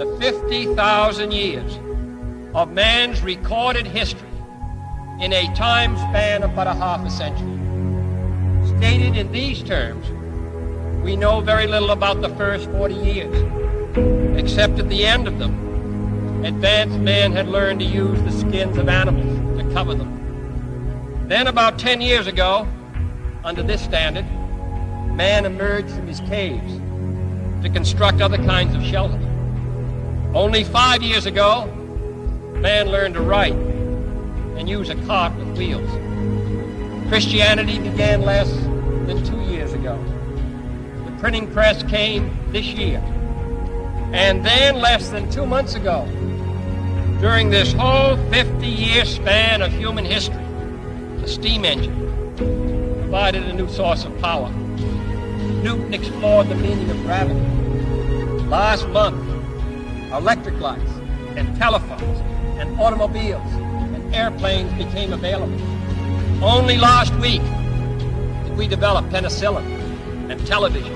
the 50,000 years of man's recorded history in a time span of but a half a century. Stated in these terms, we know very little about the first 40 years, except at the end of them, advanced man had learned to use the skins of animals to cover them. Then about 10 years ago, under this standard, man emerged from his caves to construct other kinds of shelter. Only 5 years ago, man learned to write and use a cart with wheels. Christianity began less than 2 years ago. The printing press came this year. And then less than 2 months ago, during this whole 50-year span of human history, the steam engine provided a new source of power. Newton explored the meaning of gravity. Last month, electric lights and telephones and automobiles and airplanes became available. Only last week did we develop penicillin and television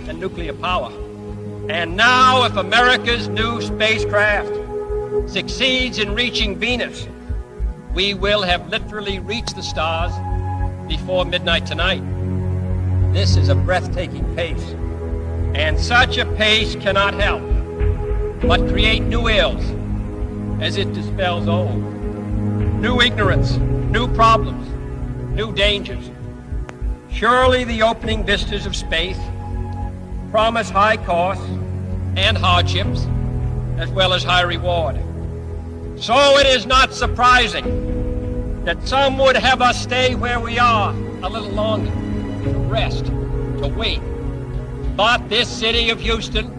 and nuclear power. And now, if America's new spacecraft succeeds in reaching Venus, we will have literally reached the stars before midnight tonight. This is a breathtaking pace, and such a pace cannot help but create new ills as it dispels old. New ignorance, new problems, new dangers. Surely the opening vistas of space promise high costs and hardships, as well as high reward. So it is not surprising that some would have us stay where we are a little longer, to rest, to wait. But this city of Houston,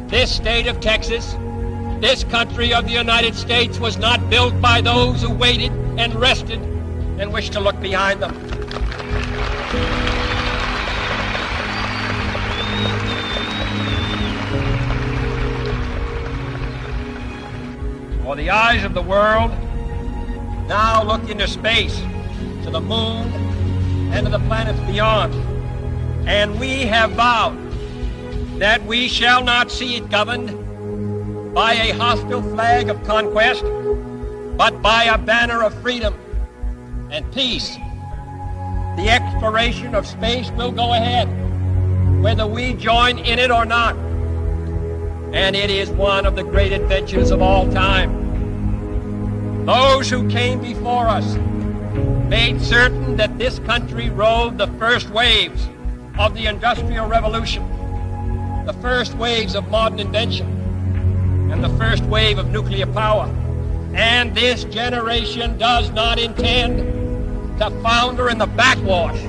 this state of Texas, this country of the United States was not built by those who waited and rested and wished to look behind them. For the eyes of the world now look into space, to the moon, and to the planets beyond. And we have vowed that we shall not see it governed by a hostile flag of conquest, but by a banner of freedom and peace. The exploration of space will go ahead, whether we join in it or not. And it is one of the great adventures of all time. Those who came before us made certain that this country rode the first waves of the Industrial Revolution, the first waves of modern invention, and the first wave of nuclear power. And this generation does not intend to founder in the backwash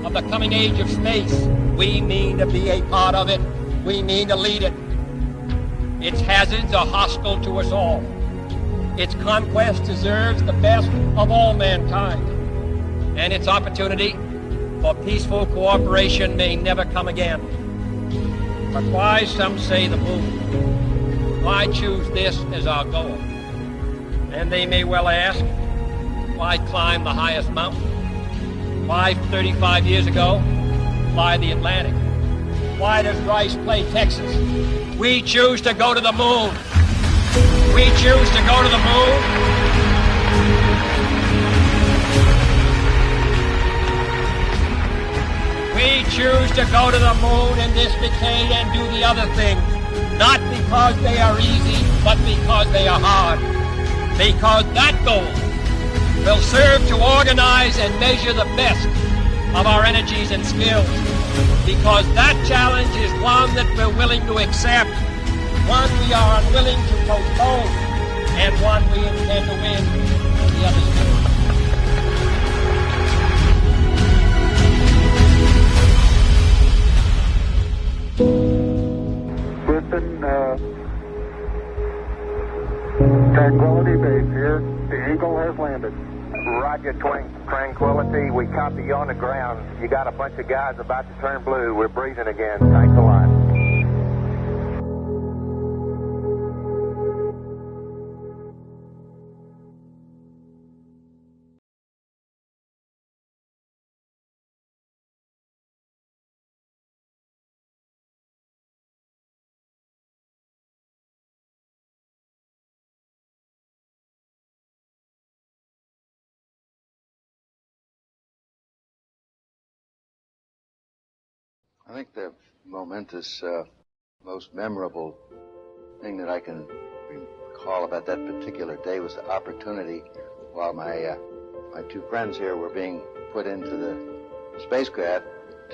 of the coming age of space. We mean to be a part of it. We mean to lead it. Its hazards are hostile to us all. Its conquest deserves the best of all mankind. And its opportunity for peaceful cooperation may never come again. But why, some say, the moon? Why choose this as our goal? And they may well ask, why climb the highest mountain? Why, 35 years ago, fly the Atlantic? Why does Rice play Texas? We choose to go to the moon. We choose to go to the moon. We choose to go to the moon in this decade and do the other things, not because they are easy, but because they are hard. Because that goal will serve to organize and measure the best of our energies and skills. Because that challenge is one that we're willing to accept, one we are unwilling to postpone, and one we intend to win when the others do. Houston, Tranquility Base here. The Eagle has landed. Roger, Tranquility. We copy you on the ground. You got a bunch of guys about to turn blue. We're breathing again. Thanks a lot. I think the momentous, most memorable thing that I can recall about that particular day was the opportunity while my two friends here were being put into the spacecraft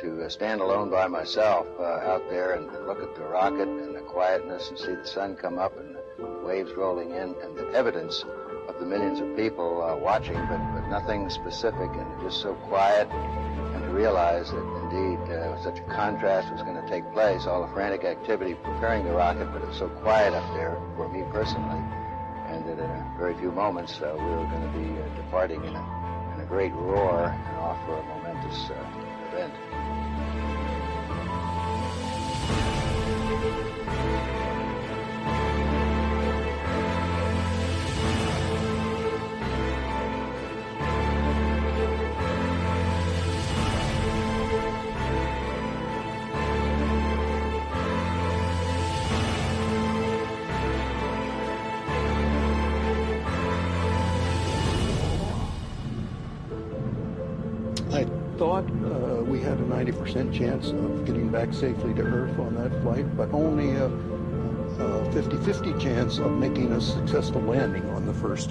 to stand alone by myself out there and look at the rocket and the quietness and see the sun come up and the waves rolling in and the evidence of the millions of people watching, but nothing specific, and just so quiet, and to realize that indeed such a contrast was going to take place, all the frantic activity preparing the rocket, but it was so quiet up there for me personally, and that in a very few moments we were going to be departing in a great roar and off for a momentous event. I thought we had a 90% chance of getting back safely to Earth on that flight, but only a 50-50 chance of making a successful landing on the first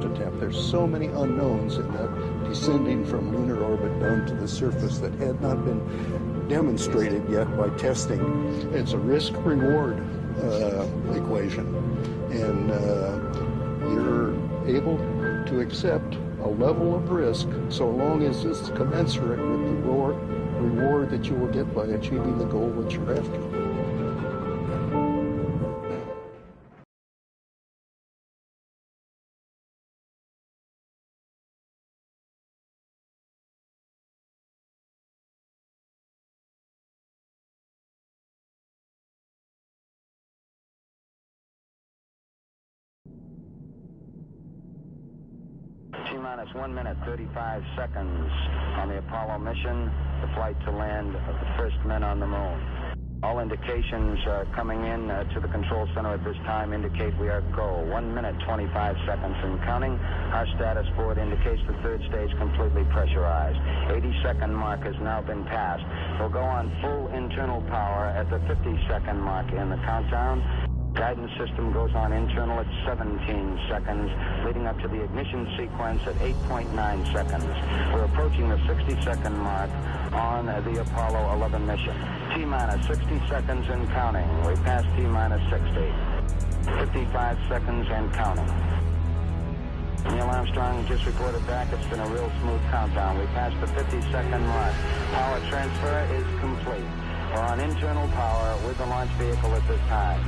attempt. There's so many unknowns in that descending from lunar orbit down to the surface that had not been demonstrated yet by testing. It's a risk-reward equation, and you're able to accept a level of risk so long as it's commensurate with the reward that you will get by achieving the goal that you're after. T-minus 1 minute, 35 seconds on the Apollo mission, the flight to land of the first men on the moon. All indications coming in to the control center at this time indicate we are go. 1 minute, 25 seconds and counting. Our status board indicates the third stage completely pressurized. 80-second mark has now been passed. We'll go on full internal power at the 50-second mark in the countdown. Guidance system goes on internal at 17 seconds, leading up to the ignition sequence at 8.9 seconds. We're approaching the 60-second mark on the Apollo 11 mission. T-minus 60 seconds and counting. We passed T-minus 60. 55 seconds and counting. Neil Armstrong just reported back. It's been a real smooth countdown. We passed the 50-second mark. Power transfer is complete. We're on internal power with the launch vehicle at this time.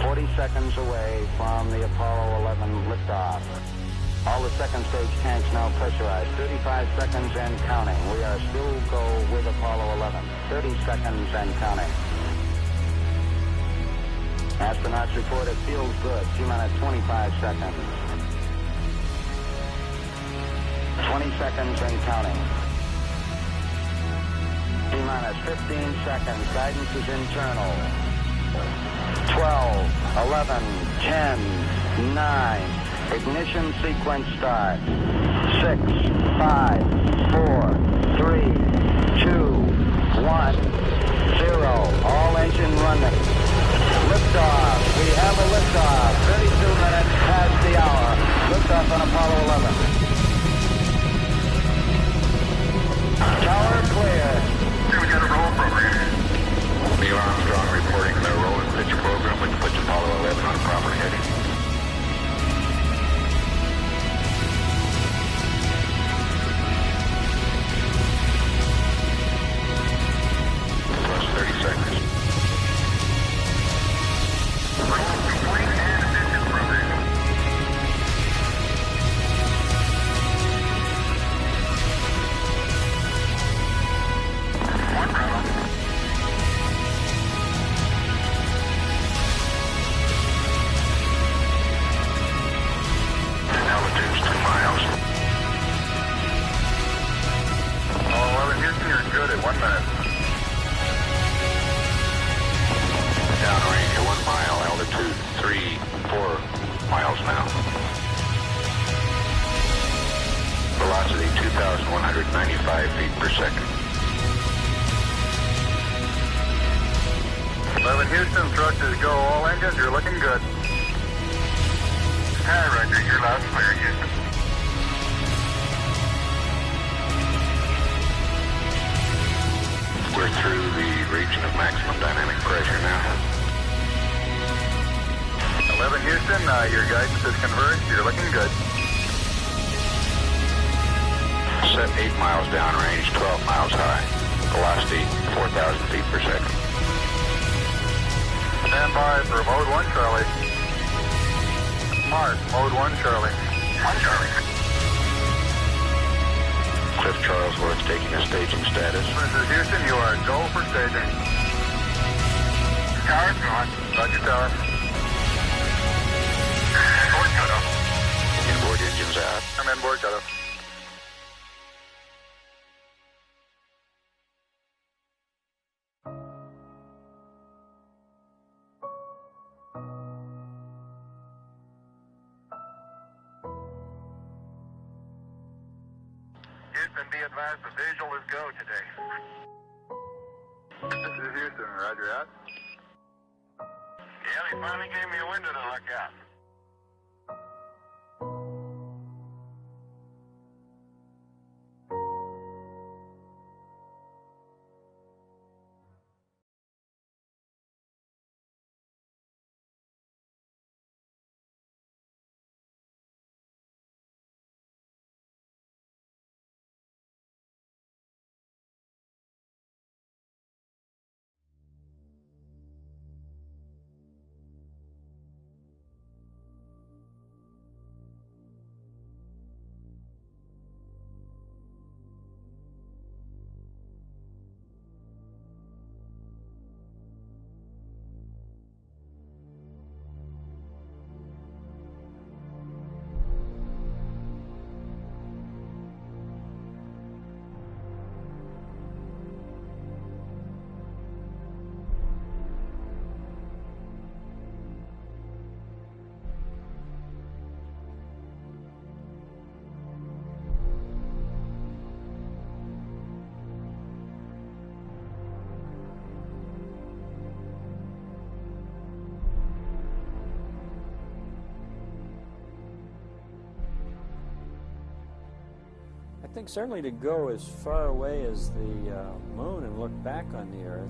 40 seconds away from the Apollo 11 liftoff. All the second stage tanks now pressurized. 35 seconds and counting. We are still go with Apollo 11. 30 seconds and counting. Astronauts report it feels good. T-minus 25 seconds. 20 seconds and counting. T-minus 15 seconds. Guidance is internal. 12, 11, 10, 9. Ignition sequence start. 6, 5, 4, 3, 2, 1, 0. All engine running. Liftoff. We have a liftoff. 32 minutes past the hour. Liftoff on Apollo 11. Tower clear. We got a roll program. Neil Armstrong reporting the roll and pitch program, which puts Apollo 11 on proper heading. Plus 30 seconds. Roll complete and ignition provision. One Bravo. Altitude's 2 miles. Apollo 11 Houston, you're good at 1 minute. Downrange at 1 mile, altitude this is go. All engines, you're looking good. Hi, Roger. You're loud and clear, Houston. We're through the region of maximum dynamic pressure now. 11 Houston, your guidance is converged. You're looking good. Set 8 miles downrange, 12 miles high. Velocity 4,000 feet per second. Stand by for mode 1, Charlie. Mark, mode 1, Charlie. 1, Charlie. Cliff Charlesworth taking a staging status. This is Houston, you are go for staging. Tower's going. Roger, tower. Inboard cutoff. Inboard engines out. I'm inboard cutoff. Houston, be advised the visual is go today. This is Houston, roger out. Yeah, they finally gave me a window to look out. I think certainly to go as far away as the moon and look back on the Earth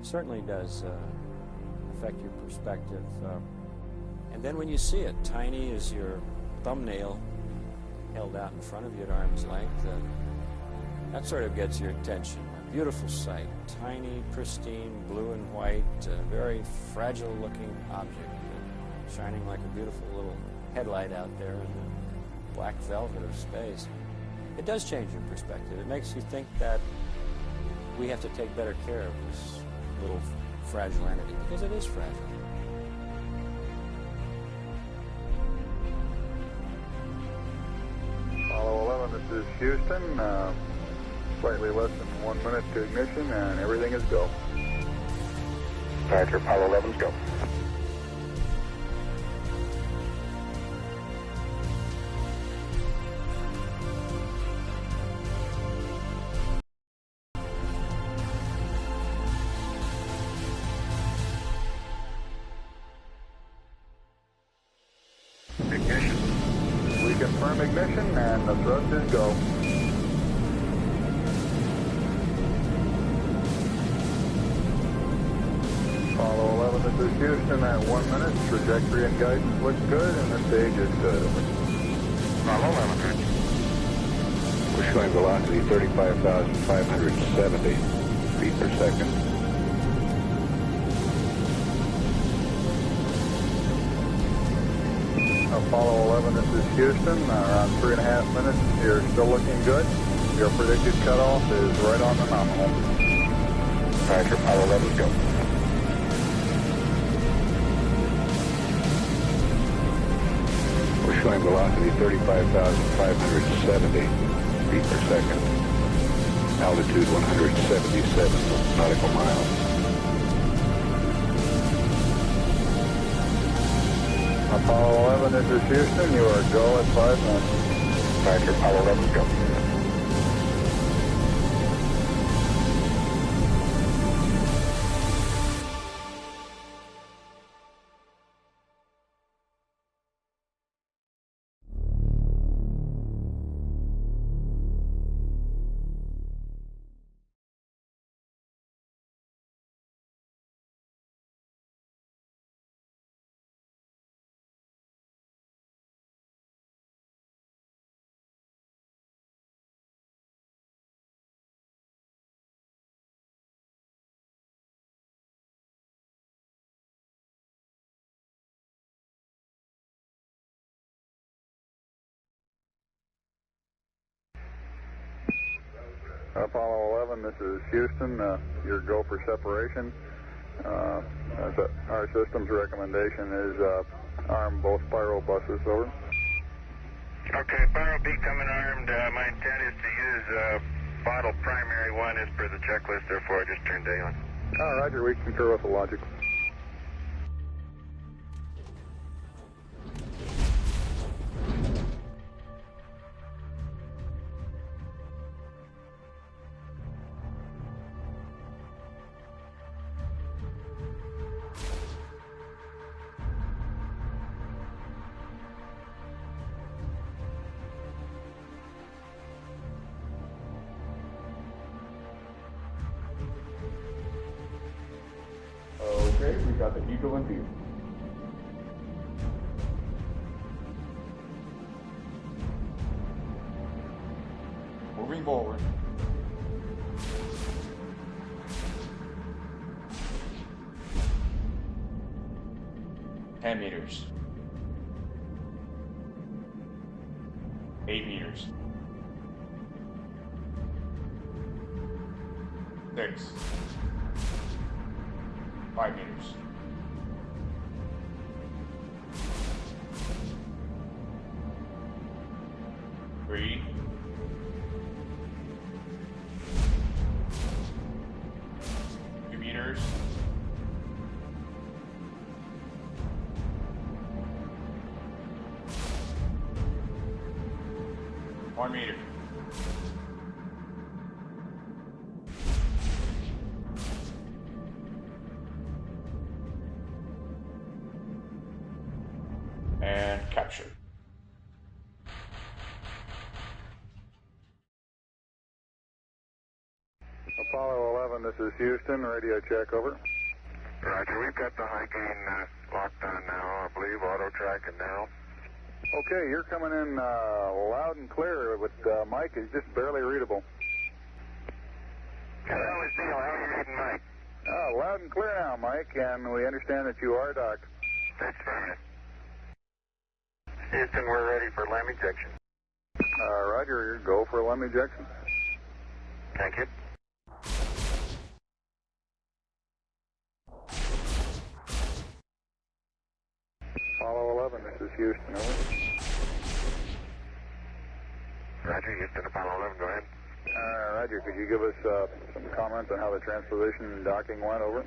certainly does affect your perspective. And then when you see it, tiny as your thumbnail held out in front of you at arm's length, that sort of gets your attention. A beautiful sight, tiny, pristine, blue and white, very fragile-looking object, shining like a beautiful little headlight out there in the black velvet of space. It does change your perspective. It makes you think that we have to take better care of this little fragile entity, because it is fragile. Apollo 11, this is Houston. Slightly less than 1 minute to ignition, and everything is go. Roger, Apollo 11's go. Ignition. We confirm ignition, and the thrust is go. Apollo 11, this is Houston at 1 minute. Trajectory and guidance look good, and the stage is good. Apollo 11. We're showing velocity 35,570 feet per second. Apollo 11, this is Houston. Around 3.5 minutes. You're still looking good. Your predicted cutoff is right on the nominal. Roger, Apollo 11's go. We're showing velocity 35,570 feet per second. Altitude 177 nautical miles. Apollo 11, this is Houston. You are go at 5 minutes. Roger, Apollo 11's go. Apollo 11, this is Houston. Your go for separation. Our system's recommendation is arm both pyro buses, over. Okay, pyro B coming armed. My intent is to use bottle primary one as per the checklist, therefore I just turned day on. Roger, we concur with the logic. Okay, we got the Eagle in view. Moving forward. $10 meters. 8 meters. 6. 5 meters. 3. 2 meters. 1 meter. And capture. Apollo 11, this is Houston. Radio check, over. Roger, we've got the high gain locked on now, I believe, auto track and now. Okay, you're coming in loud and clear, but Mike is just barely readable. Hello, it's Neil. How are you reading, Mike? Loud and clear now, Mike, and we understand that you are docked. That's fine. Houston, we're ready for LEM ejection. Roger, go for LEM ejection. Thank you. Apollo 11, this is Houston, over. Roger, Houston, Apollo 11, go ahead. Roger, could you give us some comments on how the transposition and docking went, over?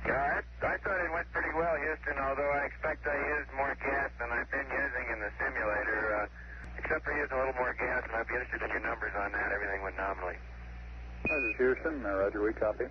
Yeah, I thought it went pretty well, Houston, although I expect I used more gas than I've been using in the simulator. Except for using a little more gas, and I'd be interested in your numbers on that. Everything went nominally. This is Houston. Roger, we copy.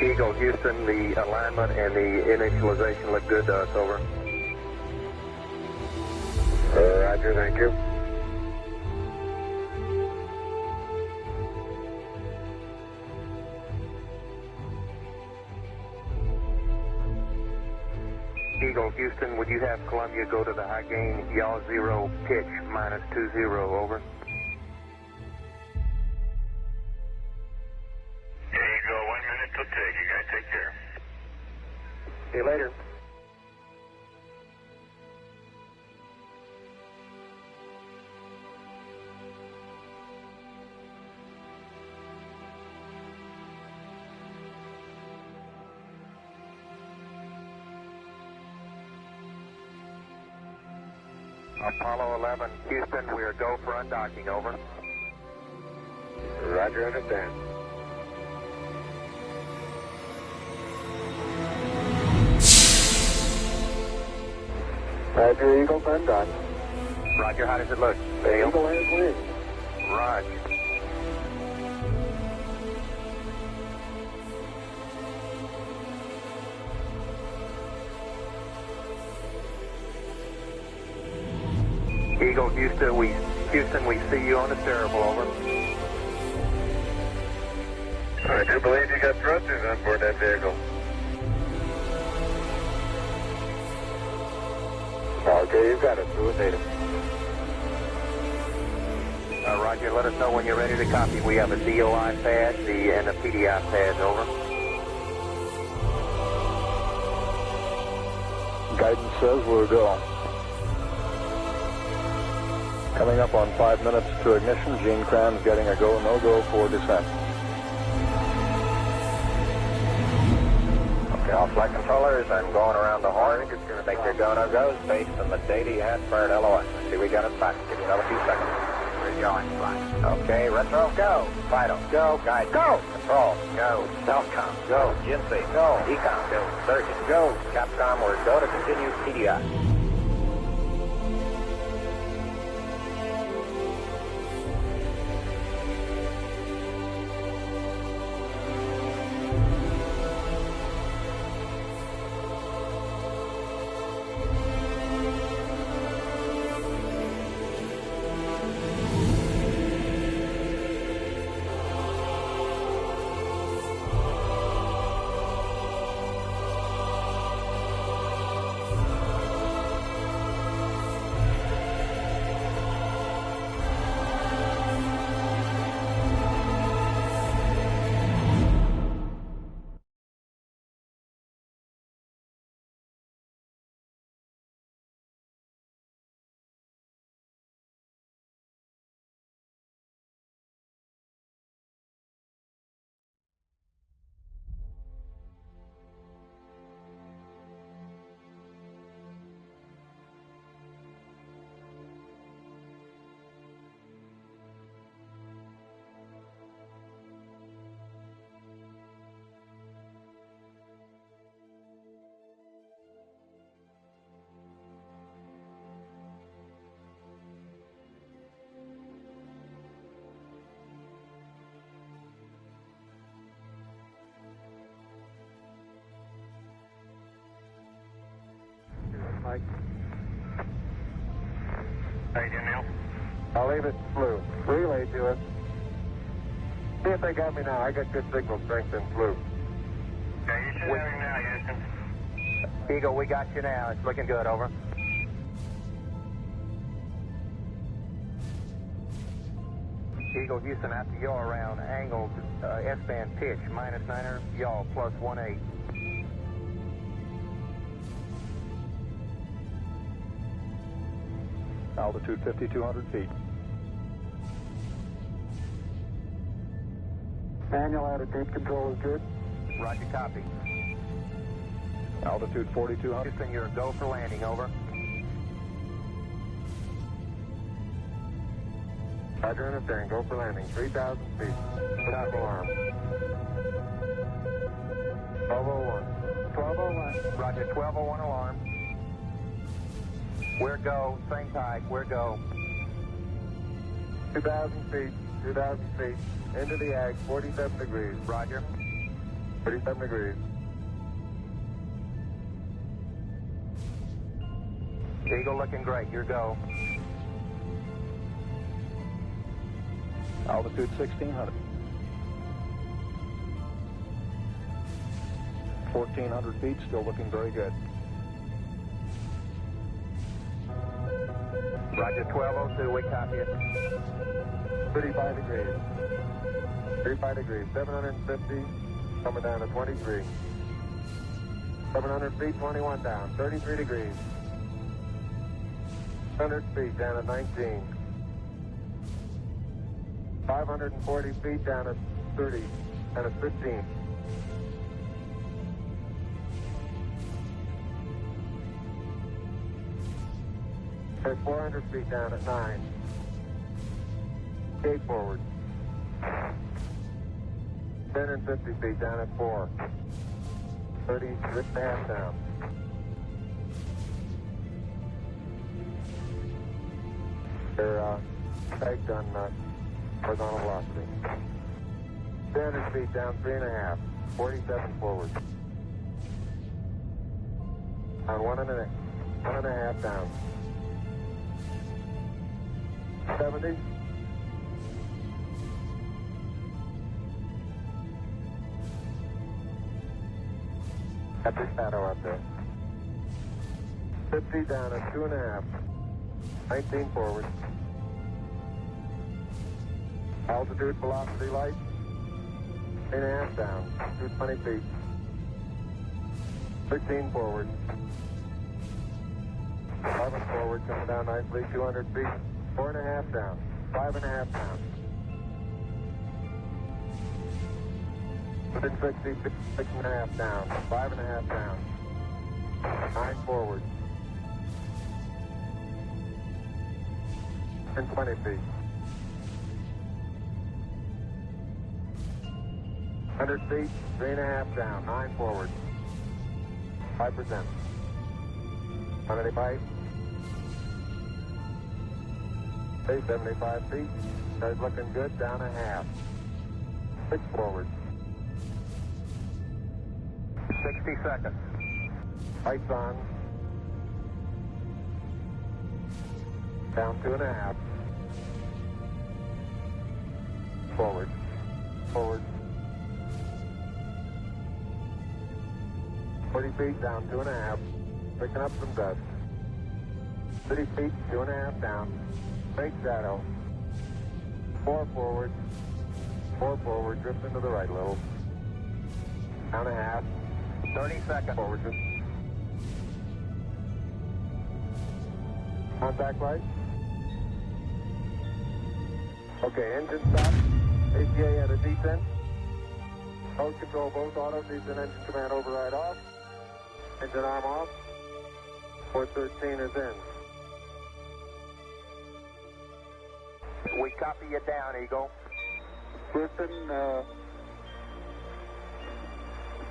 Eagle, Houston, the alignment and the initialization look good to us, over. Roger, thank you. Eagle, Houston, would you have Columbia go to the high gain, yaw 0, pitch -20, over? later. Apollo 11, Houston, we are go for undocking, over. Roger, understand. Roger, Eagle, undock. Roger, how does it look? The Eagle has wings. Roger. Eagle, Houston, we see you on the steerable, over. I do believe you got thrusters on board that vehicle. Okay, you've got it. Do it, data. Roger, let us know when you're ready to copy. We have a DOI pad and a PDI pad, over. Guidance says we're go. Coming up on 5 minutes to ignition, Gene Kranz getting a go, no-go for descent. Okay, all flight controllers, I'm going around the horn. Make your go, no-goes based on the data you had for an LOS. See, we got it back. Give you another few seconds. We're going, flying. Okay, retro, go. Fido, go. Guide, go. Control, go. Telcom, go. Ginsey, go. Ecom, go. Surgeon, go. Capcom, we're go to continue PDI. Mike. How you doing, Neil? I'll leave it blue. Relay to us. See if they got me now. I got good signal strength in blue. Okay, you should have him now, Houston. Eagle, we got you now. It's looking good, over. Eagle, Houston, after yaw around, angled S-band pitch, -9er, yaw, +18. Altitude 5,200 feet. Manual attitude control is good. Roger, copy. Altitude 4,200. Houston, you're a go for landing, over. Roger, understand. Go for landing. 3,000 feet. Stop alarm. 1201. 1201. Roger, 1201 alarm. We're go. Same type. We're go. 2,000 feet. 2,000 feet. Into the ag. 47 degrees. Roger. 47 degrees. Eagle looking great. Your go. Altitude 1,600. 1,400 feet, still looking very good. Roger, 1202, we copy it. 35 degrees. 35 degrees, 750, coming down to 23. 700 feet, 21 down, 33 degrees. 100 feet down at 19. 540 feet down at 30, down at 15. At 400 feet down at 9. Gate forward. 10 and 50 feet down at 4. 36.5 down. They're pegged on horizontal velocity. 300 feet down, 3.5. 47 forward. On 1.5 down. 70. At the shadow up there. 50 down at 2.5. 19 forward. Altitude, velocity, light. 8.5 down. 220 feet. 13 forward. 11 forward, coming down nicely. 200 feet. 4.5 down. 5.5 down. Within 60 feet, 6.5 down. 5.5 down. 9 forward. And 20 feet. 100 feet, 3.5 down. 9 forward. 5%. How many bites? Say 75 feet. Starts looking good. Down a half. 6 forward. 60 seconds. Lights on. Down 2.5. Forward. Forward. 40 feet down 2.5. Picking up some dust. 30 feet, 2.5 down. Straight shadow. 4 forward. 4 forward. Drift into the right a little. Down a half. 30 seconds. Forward. Contact light. Okay, engine stop. ATA at a descent. Mode control both auto. Descent engine command override off. Engine arm off. 413 is in. We copy you down, Eagle. Houston,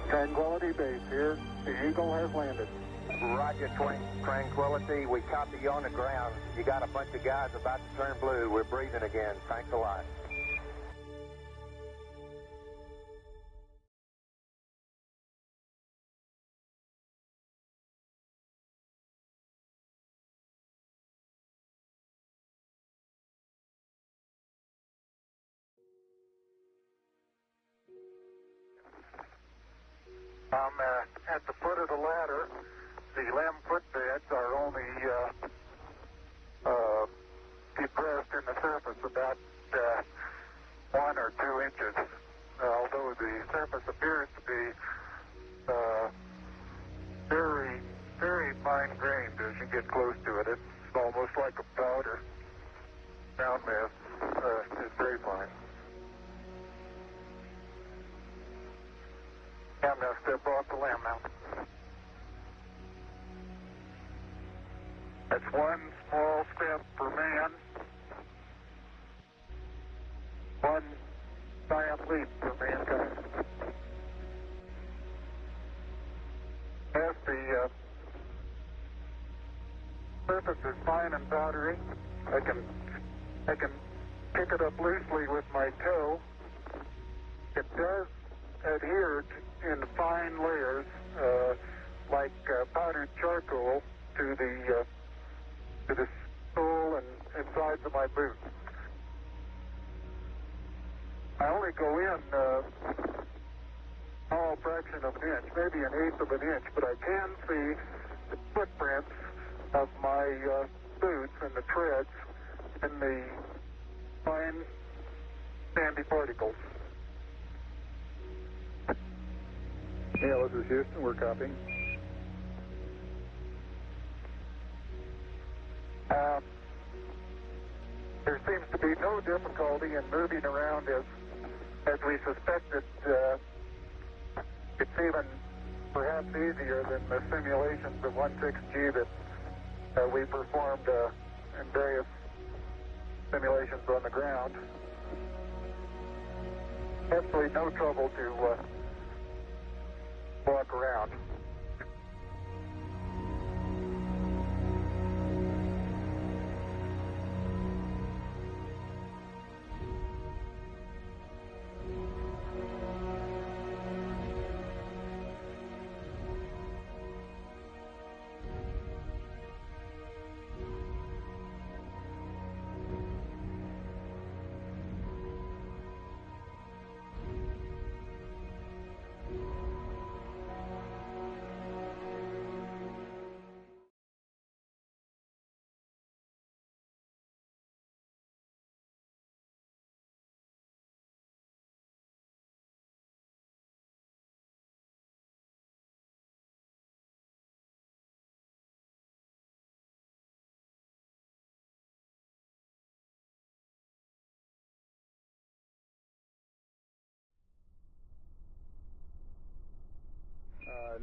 Tranquility Base here. The Eagle has landed. Roger, Tranquility. We copy you on the ground. You got a bunch of guys about to turn blue. We're breathing again. Thanks a lot. I'm at the foot of the ladder. The limb footbeds are only depressed in the surface about 1 or 2 inches. Although the surface appears to be very, very fine-grained as you get close to it. It's almost like a powder. Ground mass is very fine. I'm going to step off the limb now. That's one small step for man, one giant leap for mankind. As the surface is fine and powdery, I can pick it up loosely with my toe. It does adhere in fine layers, like powdered charcoal, to the sole and sides of my boot. I only go in a small fraction of an inch, maybe an eighth of an inch, but I can see the footprints of my boots and the treads and the fine sandy particles. Yeah, this is Houston. We're copying. There seems to be no difficulty in moving around as we suspected. It's even perhaps easier than the simulations of 16G that we performed in various simulations on the ground. Absolutely no trouble to walk around.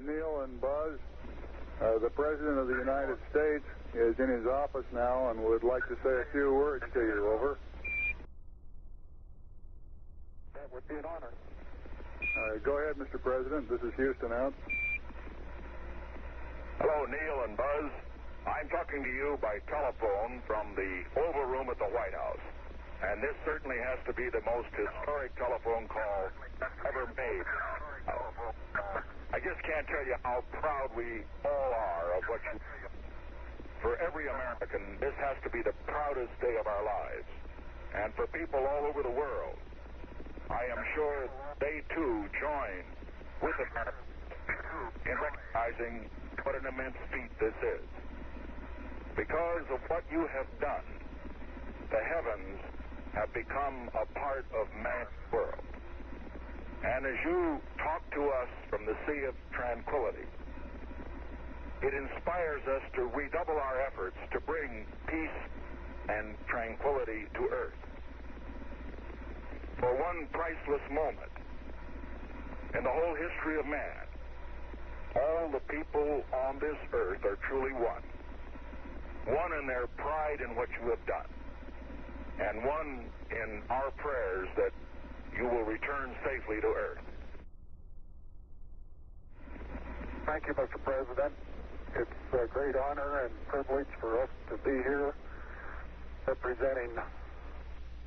Neil and Buzz, the President of the United States is in his office now and would like to say a few words to you. Over. That would be an honor. Go ahead, Mr. President. This is Houston out. Hello, Neil and Buzz. I'm talking to you by telephone from the Oval Room at the White House. And this certainly has to be the most historic telephone call ever made. I just can't tell you how proud we all are of what you do. For every American, this has to be the proudest day of our lives. And for people all over the world, I am sure they too join with America in recognizing what an immense feat this is. Because of what you have done, the heavens have become a part of man's world. And as you talk to us from the Sea of Tranquility, it inspires us to redouble our efforts to bring peace and tranquility to Earth. For one priceless moment in the whole history of man, all the people on this Earth are truly one. One in their pride in what you have done, and one in our prayers that you will return safely to Earth. Thank you, Mr. President. It's a great honor and privilege for us to be here representing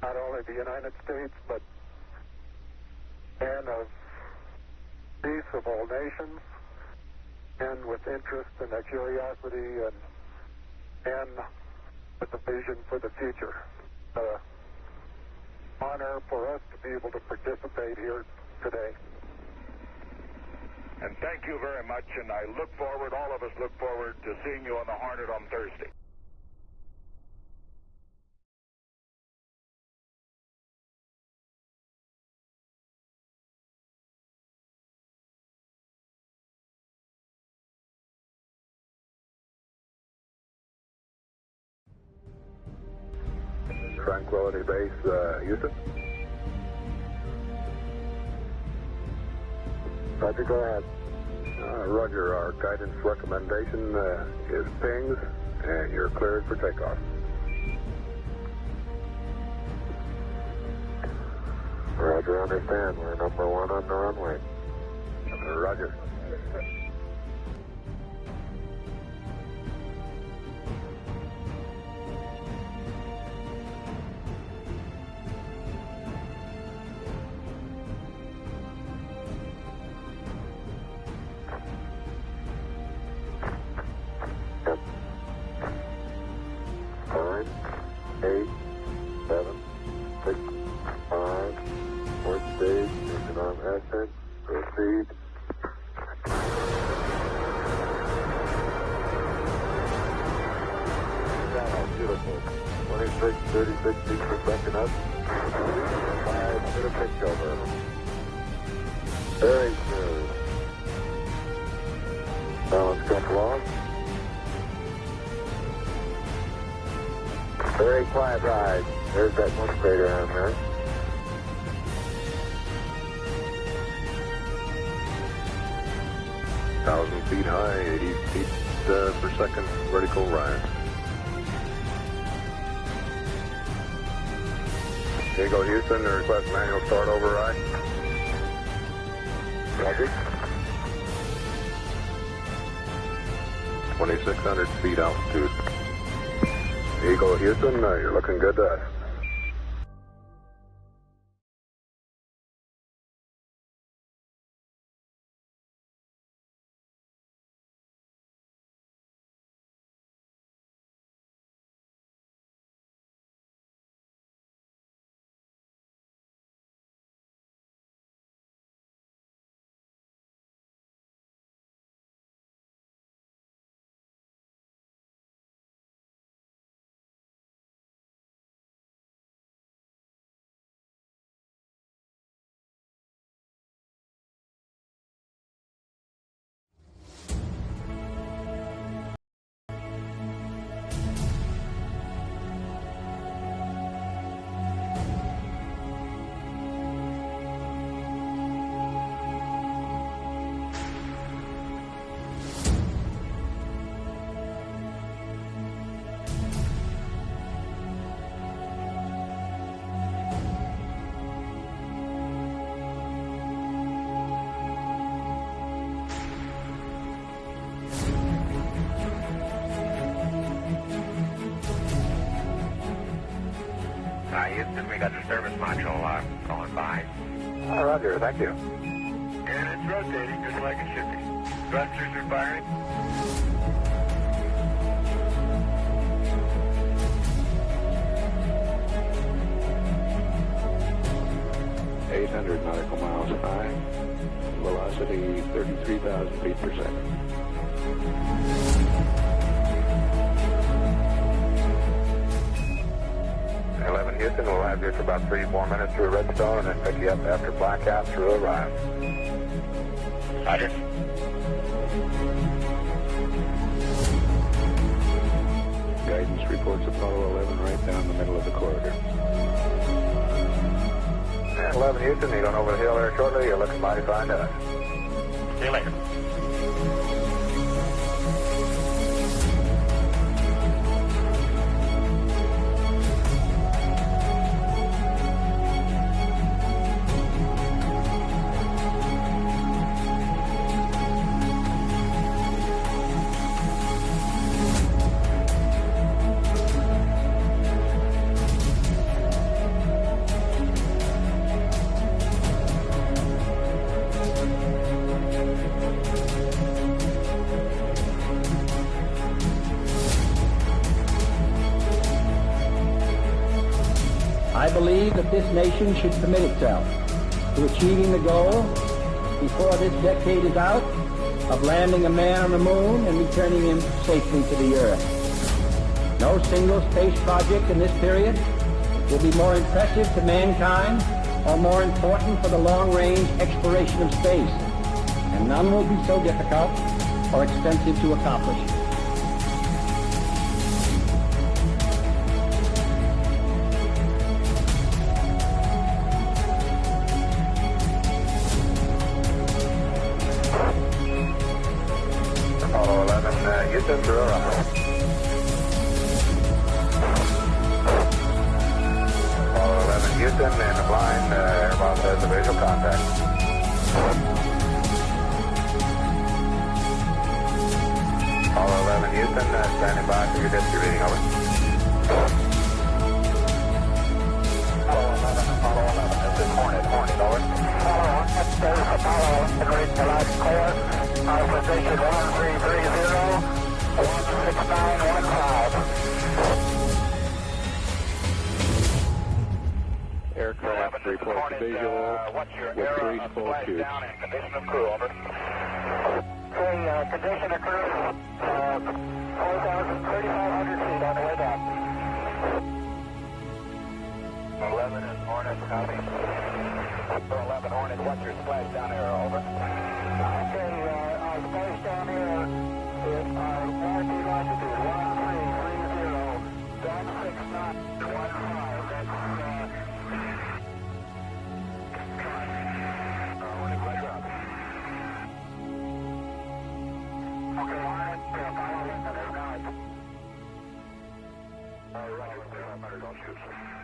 not only the United States, but men of peace of all nations, and with interest and a curiosity and with a vision for the future. Honor for us to be able to participate here today. And thank you very much, and I look forward, all of us look forward to seeing you on the Hornet on Thursday. Tranquility Base, Houston. Roger, go ahead. Roger, our guidance recommendation is pings, and you're cleared for takeoff. Roger, understand. We're number one on the runway. Roger. Beautiful. 26, 36 feet per second up. 5 to the pitch over. Very smooth. Balance couple off. Very quiet ride. There's that one crater on there. Thousand feet high, 80 feet per second vertical rise. Here you go, Houston. Request manual start override. Roger. 2,600 feet altitude. Here you go, Houston. You're looking good to us. Houston, we got the service module going by. Roger, thank you. And it's rotating just like it should be. Thrusters are firing. nautical miles high. Velocity 33,000 feet per second. Houston, we'll have you for about 3-4 minutes through Redstone and then pick you up after blackout through Orion. Roger. Guidance reports Apollo 11 right down the middle of the corridor. And 11 Houston, you're going over the hill there shortly. You're looking mighty fine to us. See you later. I believe that this nation should commit itself to achieving the goal before this decade is out of landing a man on the moon and returning him safely to the earth. No single space project in this period will be more impressive to mankind or more important for the long-range exploration of space, and none will be so difficult or expensive to accomplish. Apollo 11, Houston, through Orion. Apollo 11, Houston, and the blind airboss has a visual contact. Apollo 11, Houston, standing by for your disk reading, over. Apollo 11, this is Hornet, over. Apollo 11, reading the light clear. Our position 1330, 16915. Aircraft reports visual with 3 full tubes. Down and condition of crew, over. Condition of crew, 3,500 feet on the way down. 11 is Hornet, copy. 11 Hornet, what's your splash down arrow, over? Okay, our splash down here is our latitude 1330, 16 knots. Don't shoot, sir.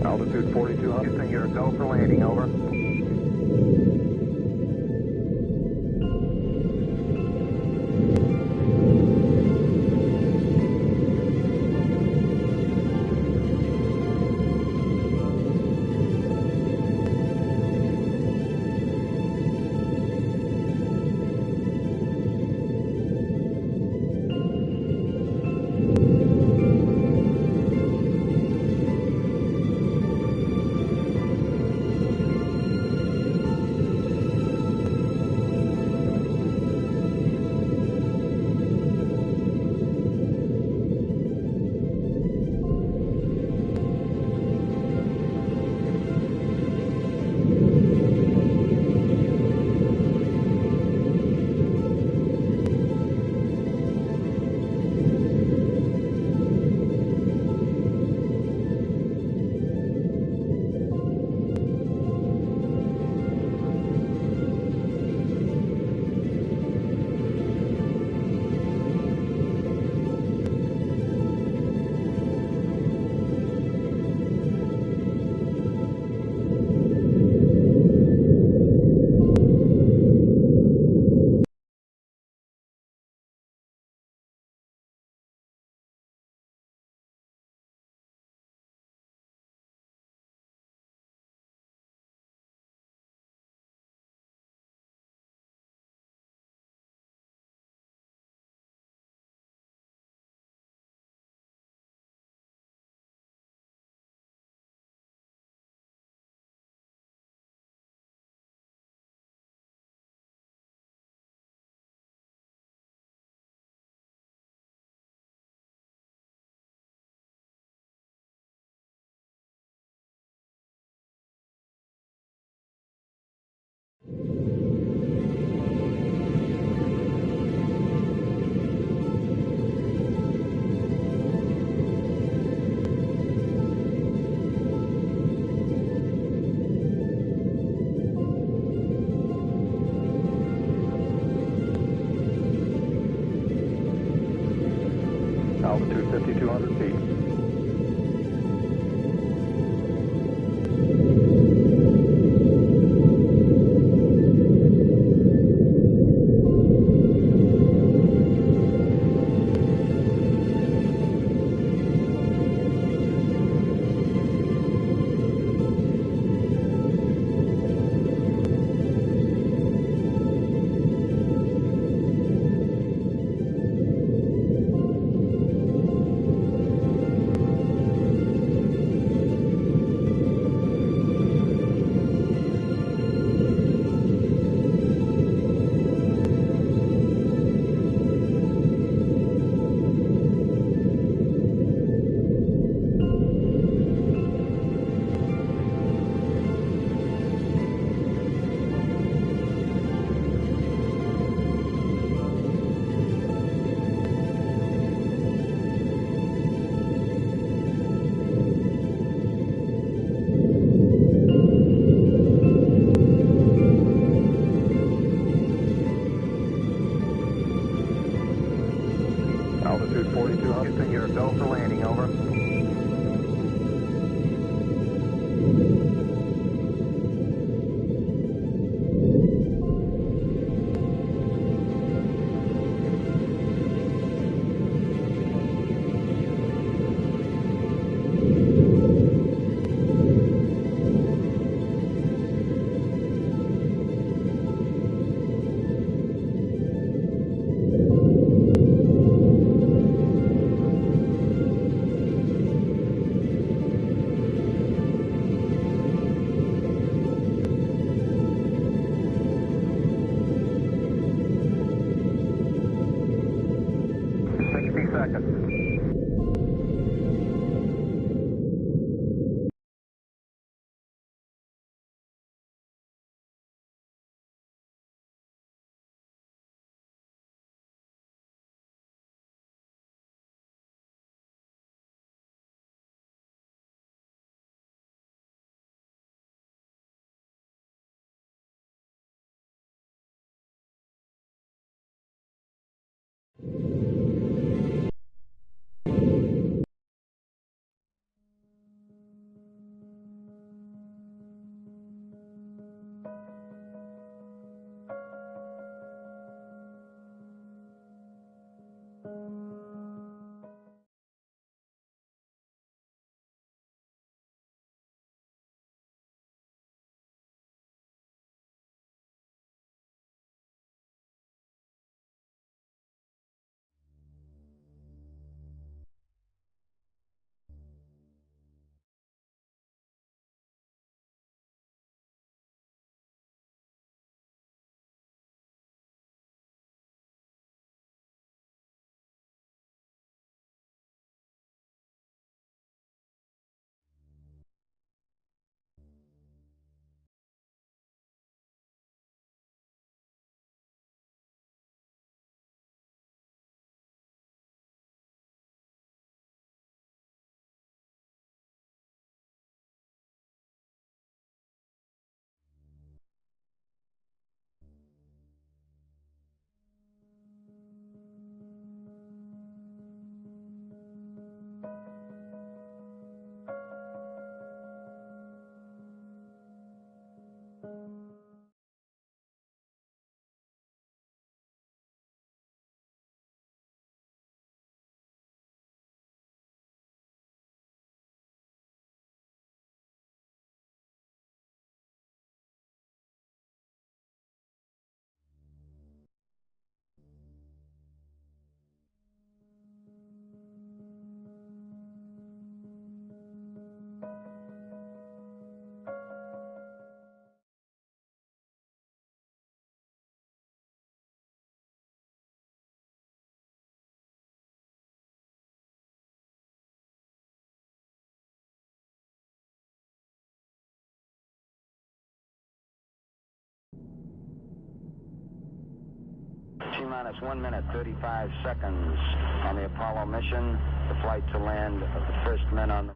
Altitude 4200. Houston, you're a go for landing, over. Altitude 5,200 feet. Altitude 4,200. Houston, you're a go for landing, over. seconds. T-minus 1 minute, 35 seconds on the Apollo mission, the flight to land of the first men on the